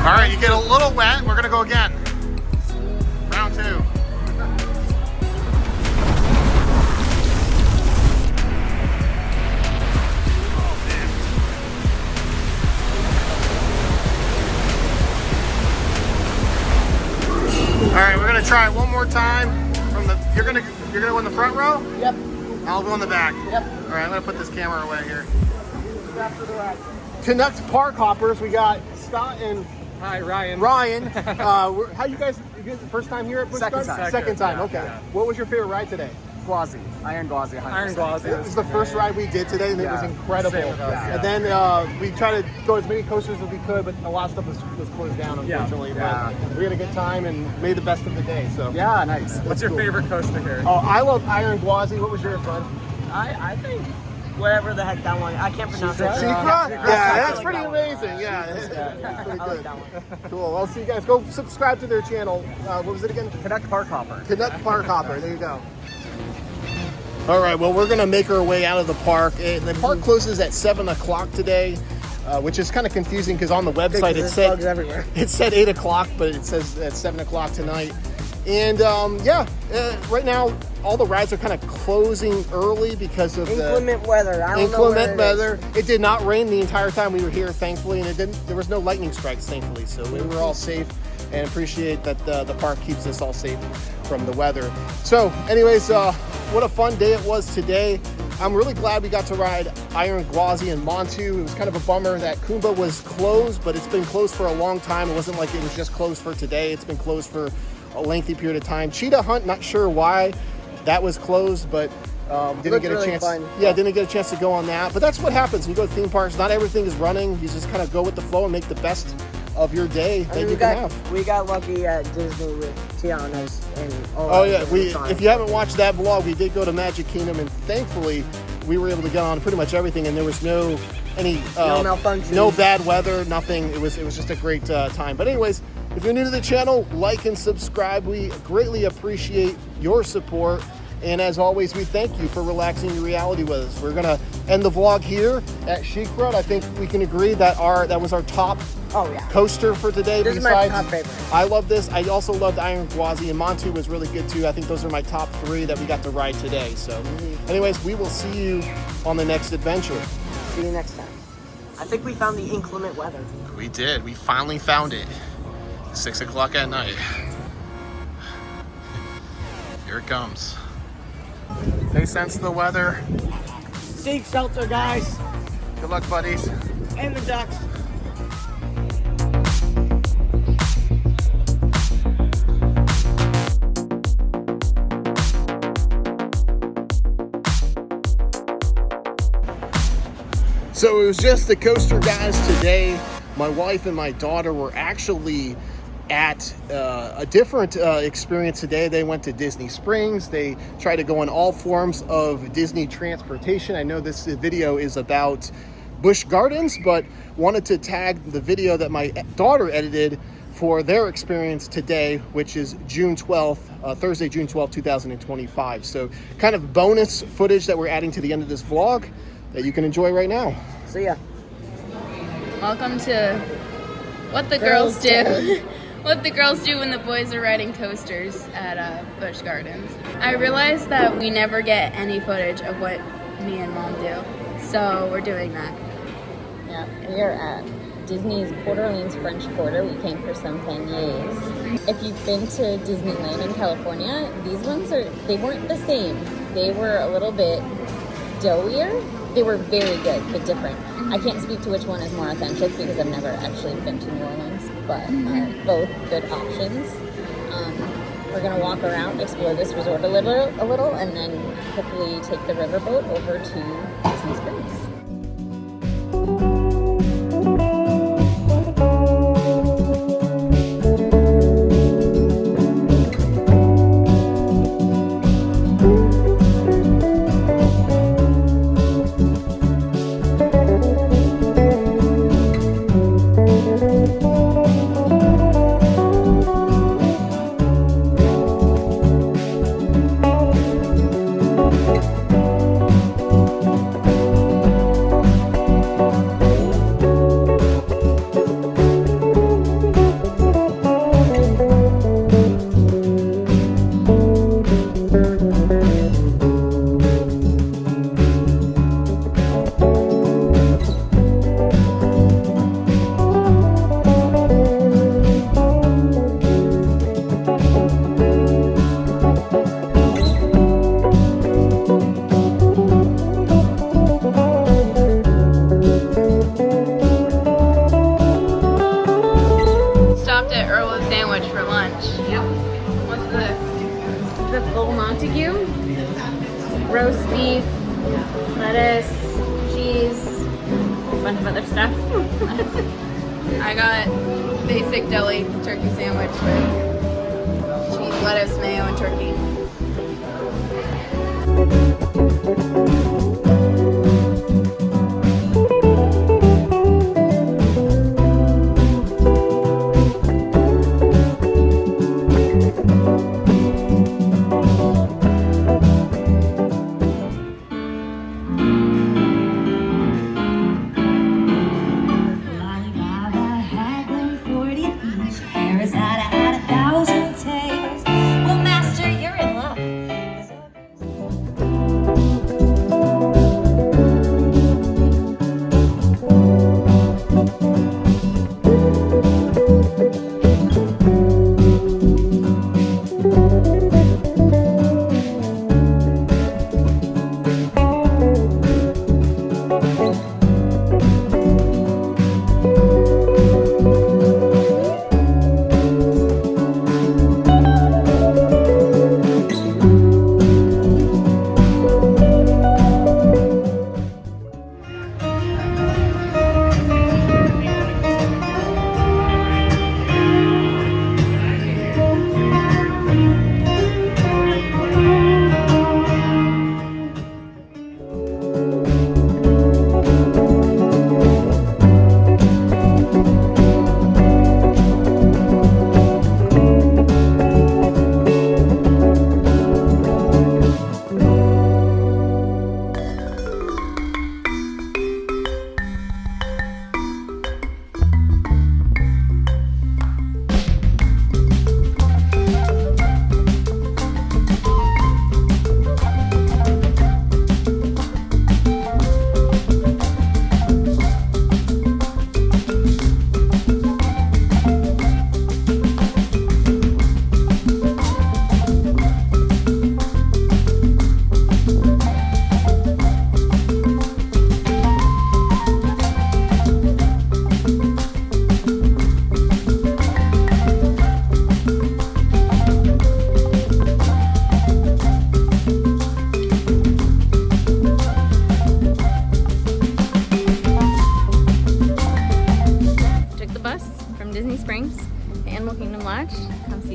All right, you get a little wet. We're gonna go again. Round 2. All right, we're gonna try it one more time. From the you're gonna go in the front row. Yep. I'll go in the back. Yep. All right, I'm gonna put this camera away here. After the ride. Canucks Park Hoppers. We got Scott and Hi, Ryan. Ryan. How you guys first time here at Busch Gardens? Second time. Yeah, Okay. yeah. What was your favorite ride today? Gwazi, Iron Gwazi. Iron Gwazi. It was the first ride we did today, and it was Yeah. incredible. Same with us, yeah. And then we tried to go as many coasters as we could, but a lot of stuff was closed down, unfortunately. Yeah. But we had a good time and made the best of the day. So Yeah, nice. What's your favorite coaster here? Oh, I love Iron Gwazi. What was yours, bud? I think whatever the heck that one. I can't pronounce it. SheiKra? Yeah, That's I pretty like amazing. Yeah, it's pretty I like good. that one. Cool. I'll see you guys. Go subscribe to their channel. What was it again? Canuck Park Hopper. Canuck Park Hopper. There you go. All right. Well, we're gonna make our way out of the park. The park closes at 7 o'clock today, which is kind of confusing because on the website it said bugs everywhere. it said 8 o'clock, but it says at 7 o'clock tonight. And right now all the rides are kind of closing early because of Inclement weather. I don't inclement know weather. It did not rain the entire time we were here, thankfully, and there was no lightning strikes, thankfully. So we were all safe, and appreciate that the park keeps us all safe from the weather. So, anyways, what a fun day it was today. I'm really glad we got to ride Iron Gwazi and Montu. It was kind of a bummer that Kumba was closed, but it's been closed for a long time. It wasn't like it was just closed for today. It's been closed for a lengthy period of time. Cheetah Hunt, not sure why that was closed, but didn't get a really chance. fun. Yeah, didn't get a chance to go on that. But that's what happens when you go to theme parks. Not everything is running. You just kind of go with the flow and make the best of your day that you can have. We got lucky at Disney with Tiana's and all Oh that yeah, at the time. if you haven't watched that vlog, we did go to Magic Kingdom, and thankfully we were able to get on pretty much everything, and there was no malfunctions, no bad weather, nothing. It was just a great time. But anyways, if you're new to the channel, like and subscribe. We greatly appreciate your support. And as always, we thank you for relaxing your reality with us. We're gonna end the vlog here at SheiKra. I think we can agree that that was our top coaster for today. This is my top favorite. I love this. I also loved Iron Gwazi, and Montu was really good too. I think those are my top 3 that we got to ride today. So anyways, we will see you on the next adventure. See you next time. I think we found the inclement weather. We did. We finally found it. 6 o'clock at night. Here it comes. They sense the weather. Seek shelter, guys. Good luck, buddies. And the ducks. So it was just the coaster guys today. My wife and my daughter were actually at a different experience today. They went to Disney Springs. They tried to go in all forms of Disney transportation. I know this video is about Busch Gardens, but wanted to tag the video that my daughter edited for their experience today, which is June 12th, Thursday, June 12th, 2025. So kind of bonus footage that we're adding to the end of this vlog that you can enjoy right now. So yeah. Welcome to what the girls do. What the girls do when the boys are riding coasters at Busch Gardens. I realized that we never get any footage of what me and Mom do, so we're doing that. Yeah, we are at Disney's Port Orleans French Quarter. We came for some beignets. If you've been to Disneyland in California, these ones they weren't the same. They were a little bit doughier. They were very good, but different. I can't speak to which one is more authentic because I've never actually been to New Orleans, but both good options. We're gonna walk around, explore this resort a little, and then hopefully take the riverboat over to Disney Springs. Roast beef, lettuce, cheese, a bunch of other stuff. I got basic deli turkey sandwich with cheese, lettuce, mayo, and turkey.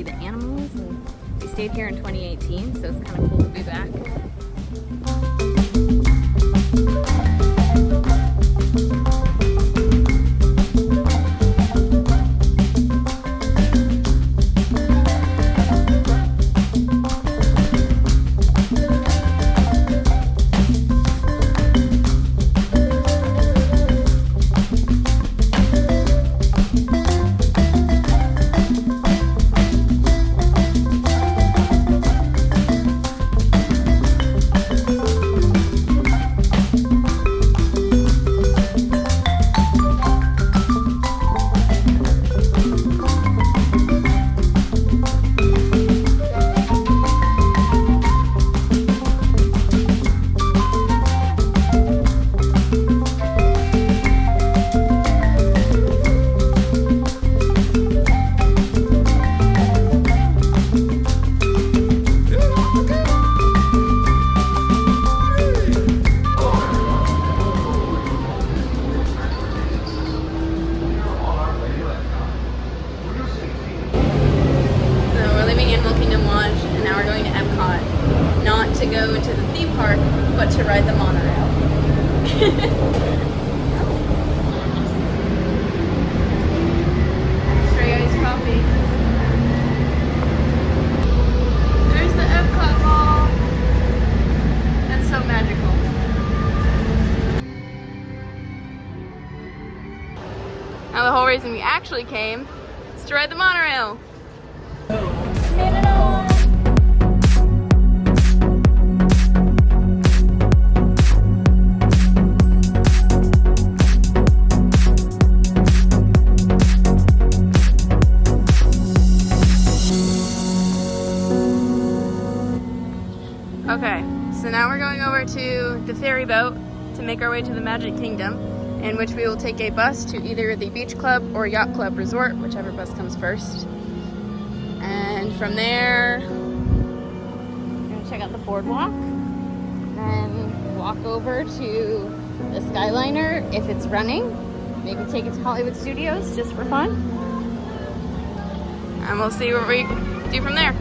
see the animals. And we stayed here in 2018, so it's kind of cool to be back. To go to the theme park, but to ride the monorail. Stray iced coffee. There's the Epcot Mall. That's so magical. Now the whole reason we actually came is to ride the monorail. Okay, so now we're going over to the ferry boat to make our way to the Magic Kingdom, in which we will take a bus to either the Beach Club or Yacht Club Resort, whichever bus comes first. And from there, we're gonna check out the boardwalk, then walk over to the Skyliner if it's running, maybe take it to Hollywood Studios just for fun, and we'll see what we do from there.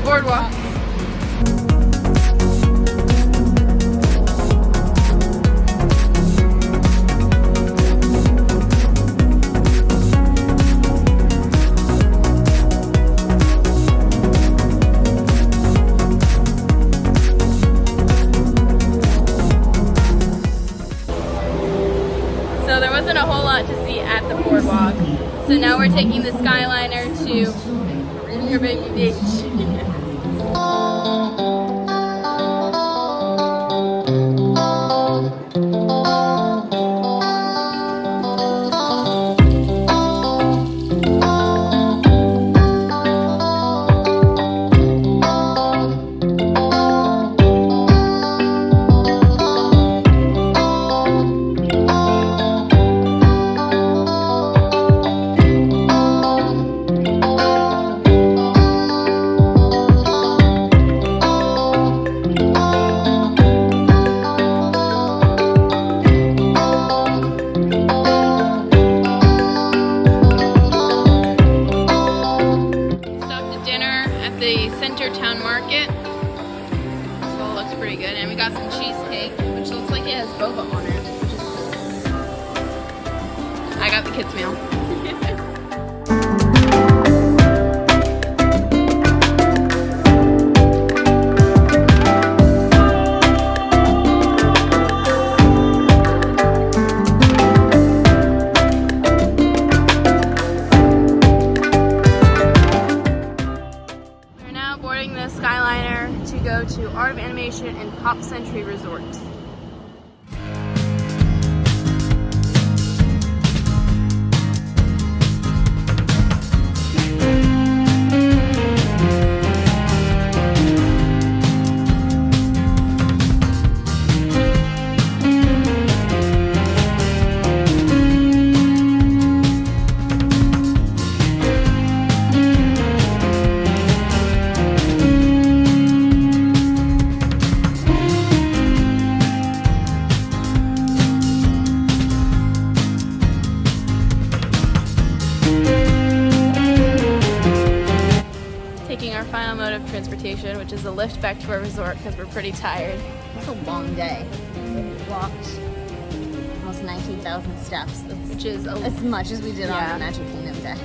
Boardwalk. So there wasn't a whole lot to see at the boardwalk. So now we're taking the Skyliner to your baby beach. Town Market. So it looks pretty good. And we got some cheesecake, which looks like it has boba on it. I got the kids' meal. Skyliner to go to Art of Animation and Pop Century Resort. our final mode of transportation, which is a lift back to our resort because we're pretty tired. It's a long day. We walked almost 19,000 steps. Which is as much as we did on the Magic Kingdom day.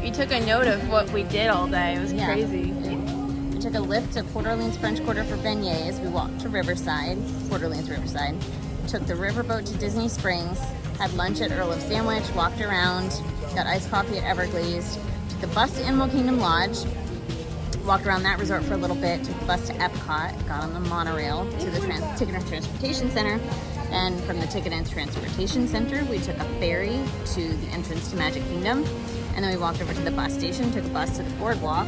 We took a note of what we did all day. It was crazy. We took a lift to Port Orleans French Quarter for beignets. We walked to Riverside, Port Orleans Riverside. Took the riverboat to Disney Springs. Had lunch at Earl of Sandwich. Walked around. Got iced coffee at Everglazed. Took the bus to Animal Kingdom Lodge. Walked around that resort for a little bit. Took the bus to Epcot. Got on the monorail to the Ticket and Transportation Center. And from the Ticket and Transportation Center, we took a ferry to the entrance to Magic Kingdom. And then we walked over to the bus station, took a bus to the boardwalk,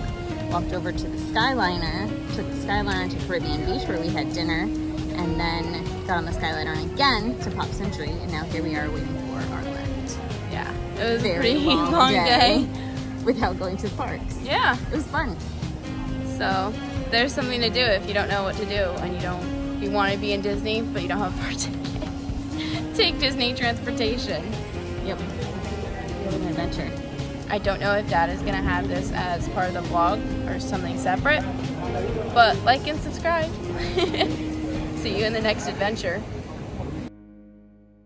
walked over to the Skyliner, took the Skyliner to Caribbean Beach where we had dinner, and then got on the Skyliner again to Pop Century, and now here we are waiting for our lift. Yeah, it was Very a pretty long day. Without going to the parks. Yeah. It was fun. So there's something to do if you don't know what to do and you want to be in Disney, but you don't have a car ticket. Take Disney transportation. Yep. What an adventure. I don't know if Dad is going to have this as part of the vlog or something separate, but like and subscribe. See you in the next adventure.